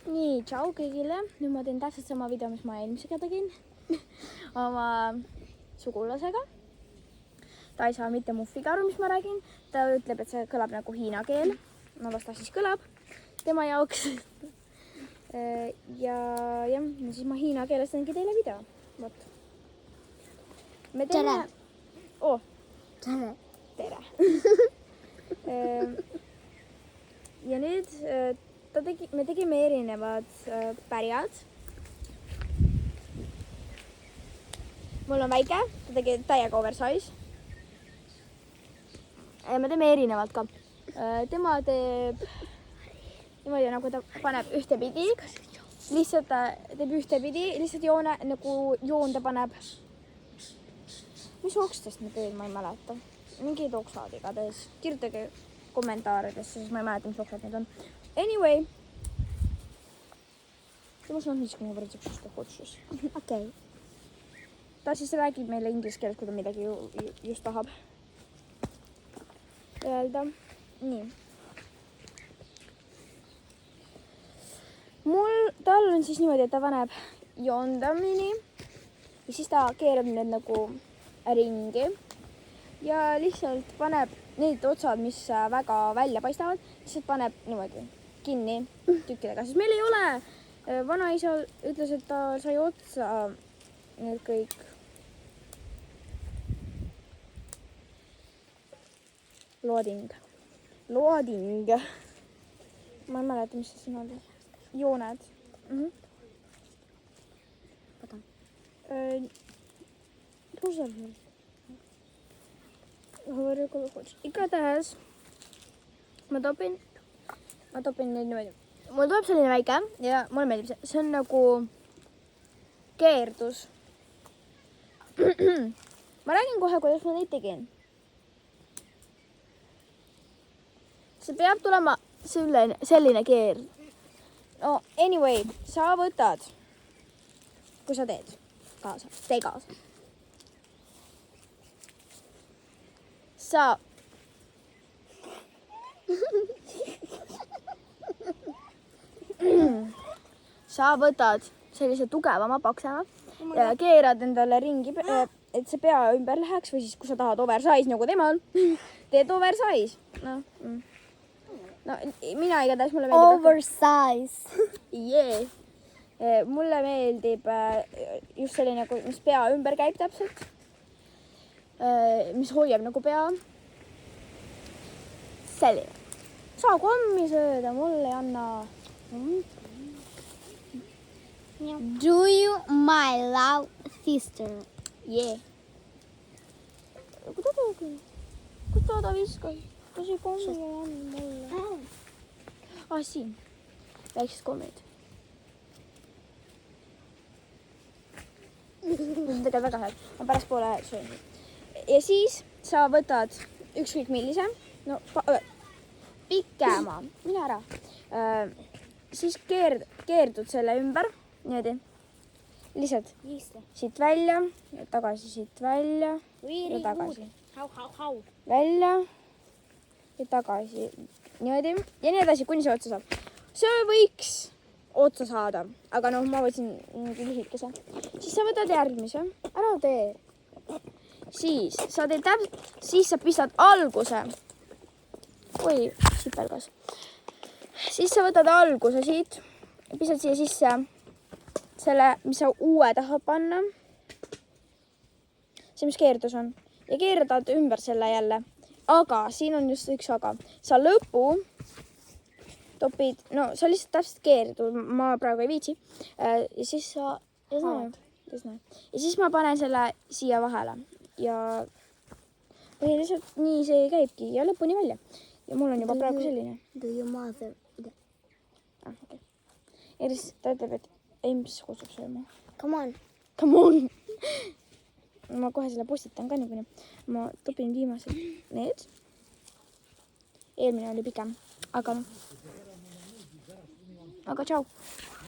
Nii, tšau kõigile. Nüüd ma teen täpselt sama video, mis ma eelmisega tegin oma sugulasega. Ta ei saa mitte muffiga aru, mis ma räägin. Ta ütleb, et see kõlab nagu hiina keel. No las ta siis kõlab tema jaoks. ja siis ma hiina keeles teengi teile video. Vot. Me teeme... Tere. Tere. Ja nüüd... me tegime erinevad pärjad. Mul on väike, ta tegi täiega oversize. Me teeme erinevad ka. Tema teeb niimoodi, nagu ta paneb ühtepidi. Lihtsalt ta teeb ühtepidi, lihtsalt joonde paneb. Mis okstest me teed, ma ei mäleta. Mingid oksad igatahes. Kirjutage kommentaaridesse, siis ma ei mäleta, mis oksad need on. Anyway. Ты можешь английскому говорить, что хочешь. Okei. Ta siis räägib meile inglise keeles, kui ta midagi just tahab öelda. Nii. Tal on siis niimoodi, et ta paneb joondamini ja siis ta keerab need nagu ringi ja lihtsalt paneb need otsad, mis väga välja paistavad, lihtsalt paneb niimoodi kinni tükkidega, sest meil ei ole. Vanaisa ütles, et ta sai otsa need kõik. Loading. Ma ei mäleta, mis see sõna oli. Jooned. Igatahes ma topin nüüd niimoodi. Mul tuleb selline väike ja mulle meeldib see. See on nagu keerdus. Ma räägin kohe, kuidas ma neid tegin. See peab tulema selline keerd. No anyway, sa võtad, kui sa teed kaasa, tee kaasa. Sa võtad sellise tugevama, paksema ja keerad endale ringi, et see pea ümber läheks või siis, kui sa tahad oversize, nagu tema on, teed oversize. No, mina igatahes mulle meeldib. Oversize. Yeah. Mulle meeldib just selline, mis pea ümber käib täpselt. Mis hoiab nagu pea. Selline. Saa kommi sööda, mulle ei anna. Do you my love sister? Yeah. Kus ta viskas? Ta see kommi ei anna mulle. Siin. Väiksed kommid. See on tegelikult väga head. Ma pärast poole söön. Ja siis sa võtad ükskõik millise. No, pikema. Mine ära. Siis keerdud selle ümber. Niimoodi. Lihtsalt siit välja ja tagasi siit välja ja tagasi. Välja ja tagasi. Niimoodi. Ja nii edasi, kuni see otsa saab. See võiks otsa saada. Aga noh, ma võtsin mingi lühikese. Siis sa võtad järgmise. Ära tee. Siis sa teed siis sa pistad alguse. Oi, sipelgas. Siis sa võtad alguse siit. Pistad siia sisse selle, mis sa uue tahab panna. See, mis keerdus on. Ja keerdad ümber selle jälle. Aga siin on just üks aga. Sa lõpu topid, no sa lihtsalt täpselt keerdud. Ma praegu ei viitsi. Ja siis sa... Ja siis ma panen selle siia vahele. Ja põhiliselt nii see käibki. Ja lõpuni välja. Ja mul on juba praegu selline. Do you mother? Okay. Ja siis ta ütleb, et Ems kutsub sööma. Come on. Ma kohe selle postitan ka niikuinii. Ma topin viimased need. Eelmine oli pikem. Aga tšau.